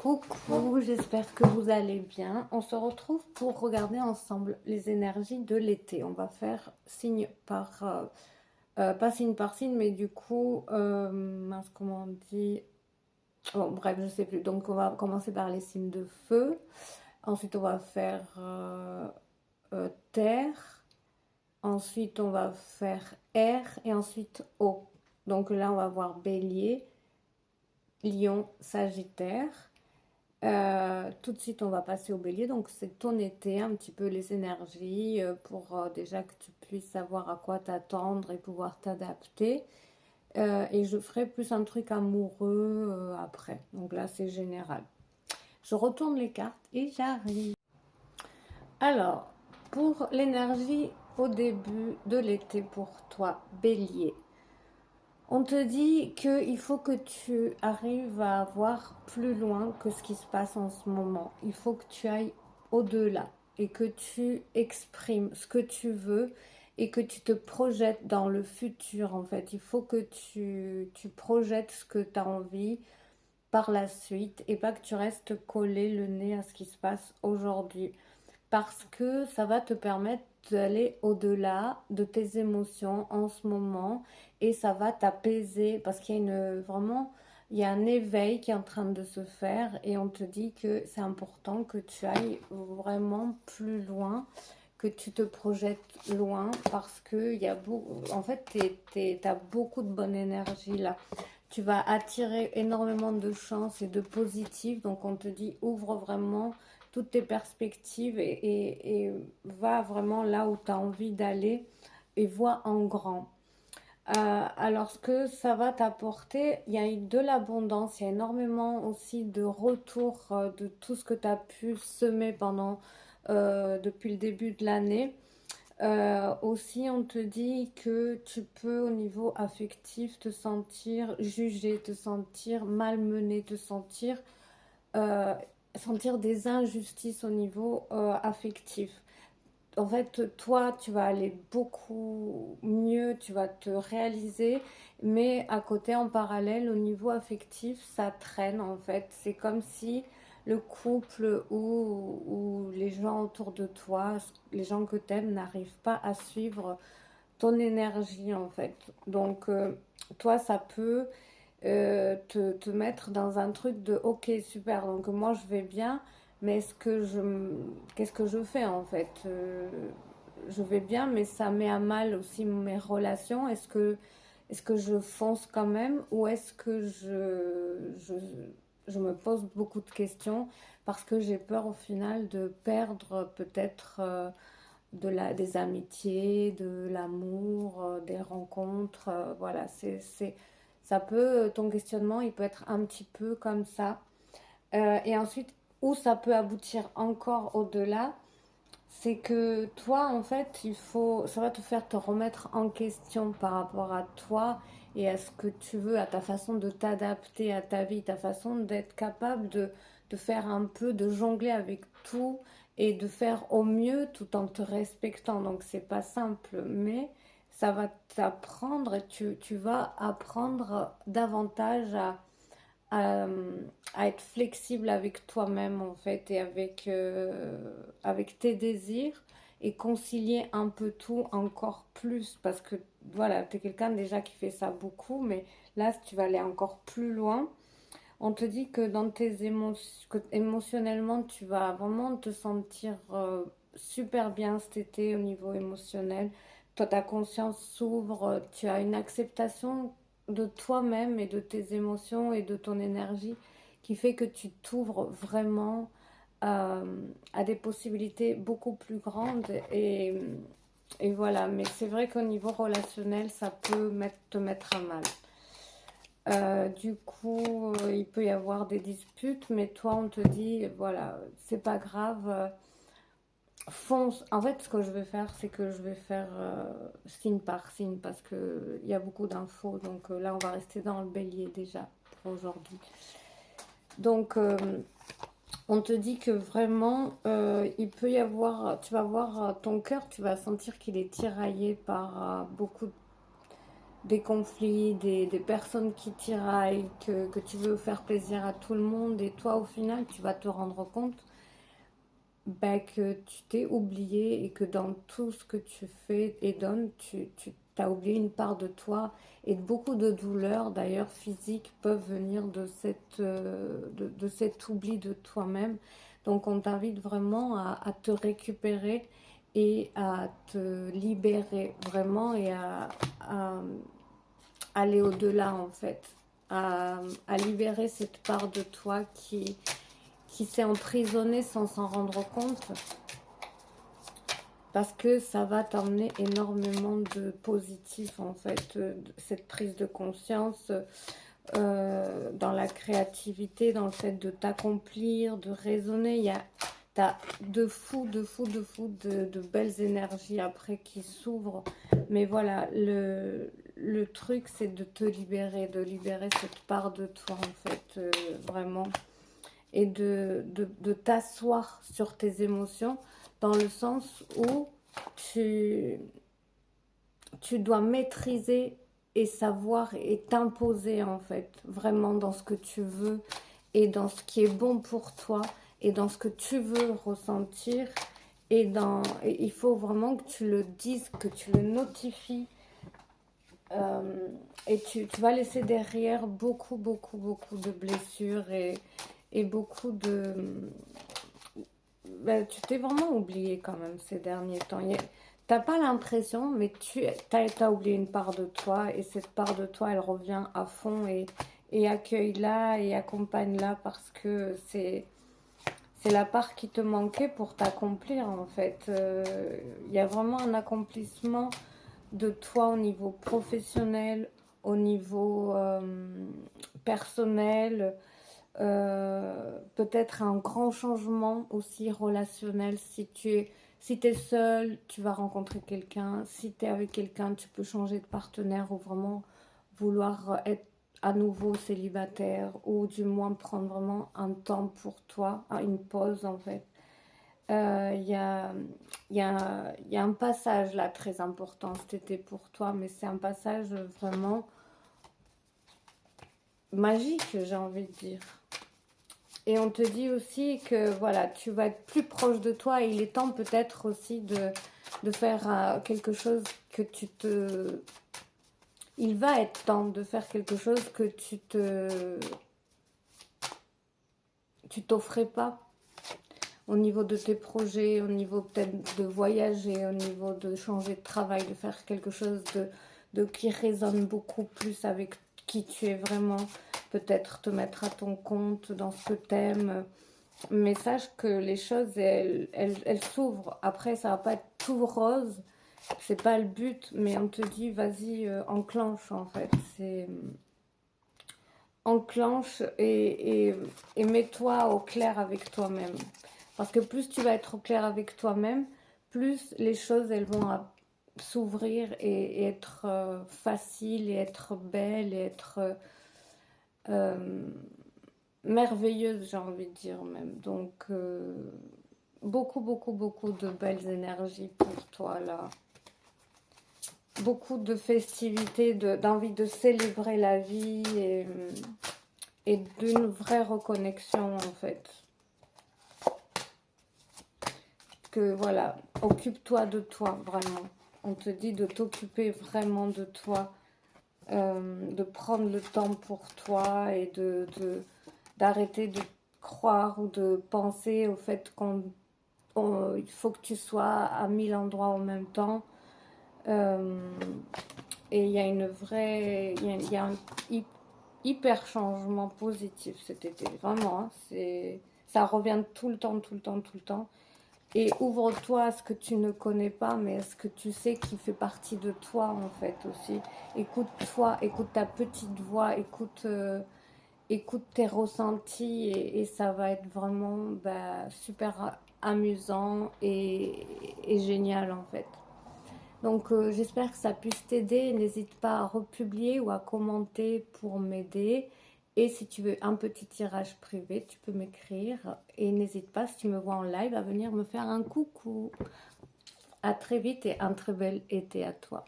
Coucou, j'espère que vous allez bien. On se retrouve pour regarder ensemble les énergies de l'été. On va faire signe par, pas signe par signe, mais du coup, mince, comment on dit? Bon, bref, je sais plus. Donc, on va commencer par les signes de feu. Ensuite, on va faire terre. Ensuite, on va faire air. Et ensuite, eau. Donc là, on va voir bélier, lion, sagittaire. Tout de suite, on va passer au bélier. Donc, c'est ton été, un petit peu les énergies pour déjà que tu puisses savoir à quoi t'attendre et pouvoir t'adapter. Et je ferai plus un truc amoureux après. Donc là, c'est général. Je retourne les cartes et j'arrive. Alors, pour l'énergie au début de l'été pour toi, bélier. On te dit qu'il faut que tu arrives à voir plus loin que ce qui se passe en ce moment. Il faut que tu ailles au-delà et que tu exprimes ce que tu veux et que tu te projettes dans le futur en fait. Il faut que tu projettes ce que tu as envie par la suite et pas que tu restes collé le nez à ce qui se passe aujourd'hui parce que ça va te permettre d'aller au-delà de tes émotions en ce moment et ça va t'apaiser parce qu'il y a vraiment il y a un éveil qui est en train de se faire et on te dit que c'est important que tu ailles vraiment plus loin, que tu te projettes loin parce que il y a en fait t'as beaucoup de bonne énergie là. Tu vas attirer énormément de chance et de positif, donc on te dit ouvre vraiment toutes tes perspectives et va vraiment là où tu as envie d'aller et vois en grand. Alors ce que ça va t'apporter, il y a de l'abondance, il y a énormément aussi de retour de tout ce que tu as pu semer depuis le début de l'année. Aussi, on te dit que tu peux, au niveau affectif, te sentir jugé, te sentir malmené, euh, sentir des injustices au niveau affectif. En fait, toi, tu vas aller beaucoup mieux, tu vas te réaliser, mais à côté, en parallèle, au niveau affectif, ça traîne en fait. C'est comme si le couple ou les gens autour de toi, les gens que tu aimes, n'arrivent pas à suivre ton énergie en fait. Donc, toi, ça peut te mettre dans un truc de ok, super, donc moi je vais bien, mais qu'est-ce que je fais en fait? Je vais bien, mais ça met à mal aussi mes relations. Est-ce que je fonce quand même ou est-ce que je me pose beaucoup de questions parce que j'ai peur au final de perdre peut-être des amitiés, de l'amour, des rencontres. Voilà, ça peut, ton questionnement, il peut être un petit peu comme ça. Et ensuite, où ça peut aboutir encore au-delà, c'est que toi, en fait, ça va te faire te remettre en question par rapport à toi et à ce que tu veux, à ta façon de t'adapter à ta vie, ta façon d'être capable de faire un peu, de jongler avec tout et de faire au mieux tout en te respectant. Donc, c'est pas simple, mais ça va t'apprendre et tu vas apprendre davantage à, à être flexible avec toi-même en fait et avec tes désirs et concilier un peu tout encore plus parce que voilà, tu es quelqu'un déjà qui fait ça beaucoup, mais là, si tu vas aller encore plus loin, on te dit que dans tes émotions, que émotionnellement, tu vas vraiment te sentir super bien cet été au niveau émotionnel. Toi, ta conscience s'ouvre, tu as une acceptation de toi-même et de tes émotions et de ton énergie qui fait que tu t'ouvres vraiment euh, à des possibilités beaucoup plus grandes et voilà. Mais c'est vrai qu'au niveau relationnel, ça peut te mettre à mal. Du coup, il peut y avoir des disputes, mais toi, on te dit, voilà, c'est pas grave, fonce. En fait, ce que je vais faire, c'est que je vais faire signe par signe parce qu'il y a beaucoup d'infos. Donc là, on va rester dans le bélier déjà pour aujourd'hui. Donc, on te dit que vraiment, il peut y avoir, tu vas voir ton cœur, tu vas sentir qu'il est tiraillé par beaucoup des conflits, des personnes qui tiraillent, que tu veux faire plaisir à tout le monde, et toi au final tu vas te rendre compte ben, que tu t'es oublié et que dans tout ce que tu fais et donnes, tu t'as oublié une part de toi, et beaucoup de douleurs d'ailleurs physiques peuvent venir de cet oubli de toi-même. Donc on t'invite vraiment à te récupérer et à te libérer vraiment, et à aller au-delà en fait, à libérer cette part de toi qui s'est emprisonnée sans s'en rendre compte, parce que ça va t'emmener énormément de positif en fait, cette prise de conscience, dans la créativité, dans le fait de t'accomplir, de raisonner. T'as de belles énergies après qui s'ouvrent. Mais voilà, le truc c'est de libérer cette part de toi en fait, vraiment, et de t'asseoir sur tes émotions, dans le sens où tu, tu dois maîtriser et savoir et t'imposer en fait, vraiment dans ce que tu veux et dans ce qui est bon pour toi et dans ce que tu veux ressentir. Et il faut vraiment que tu le dises, que tu le notifies, et tu vas laisser derrière beaucoup de blessures, et beaucoup de... Ben, tu t'es vraiment oublié quand même ces derniers temps. T'as pas l'impression, mais t'as oublié une part de toi, et cette part de toi, elle revient à fond, et accueille-la et accompagne-la, parce que c'est la part qui te manquait pour t'accomplir en fait. Il y a vraiment un accomplissement de toi au niveau professionnel, au niveau personnel, peut-être un grand changement aussi relationnel. Si t'es seul, tu vas rencontrer quelqu'un. Si tu es avec quelqu'un, tu peux changer de partenaire, ou vraiment vouloir être à nouveau célibataire, ou du moins prendre vraiment un temps pour toi, une pause en fait. Il y a, y a un passage là très important cet été pour toi, mais c'est un passage vraiment magique, j'ai envie de dire. Et on te dit aussi que voilà, tu vas être plus proche de toi, et il est temps peut-être aussi de faire quelque chose que tu te... Il va être temps de faire quelque chose que tu t'offrais pas, au niveau de tes projets, au niveau peut-être de voyager, au niveau de changer de travail, de faire quelque chose de qui résonne beaucoup plus avec qui tu es vraiment, peut-être te mettre à ton compte dans ce que tu aimes. Mais sache que les choses, elles s'ouvrent. Après, ça va pas être tout rose, c'est pas le but, mais on te dit, vas-y, enclenche en fait. C'est enclenche, et mets-toi au clair avec toi-même. Parce que plus tu vas être au clair avec toi-même, plus les choses, elles vont s'ouvrir, et être faciles, et être belles, et être euh, merveilleuses, j'ai envie de dire même. Donc, beaucoup de belles énergies pour toi là. Beaucoup de festivités, d'envie de célébrer la vie, et d'une vraie reconnexion en fait. Que voilà, occupe-toi de toi vraiment. On te dit de t'occuper vraiment de toi, de prendre le temps pour toi, et d'arrêter de croire ou de penser au fait il faut que tu sois à 1000 endroits en même temps. Et il y a une vraie, il y a un hyper changement positif cet été, vraiment, hein. Ça revient tout le temps, tout le temps, tout le temps. Et ouvre-toi à ce que tu ne connais pas, mais à ce que tu sais qui fait partie de toi en fait aussi. Écoute-toi, écoute ta petite voix, écoute tes ressentis, et ça va être vraiment super amusant, et génial en fait. Donc j'espère que ça puisse t'aider. N'hésite pas à republier ou à commenter pour m'aider. Et si tu veux un petit tirage privé, tu peux m'écrire. Et n'hésite pas, si tu me vois en live, à venir me faire un coucou. À très vite, et un très bel été à toi.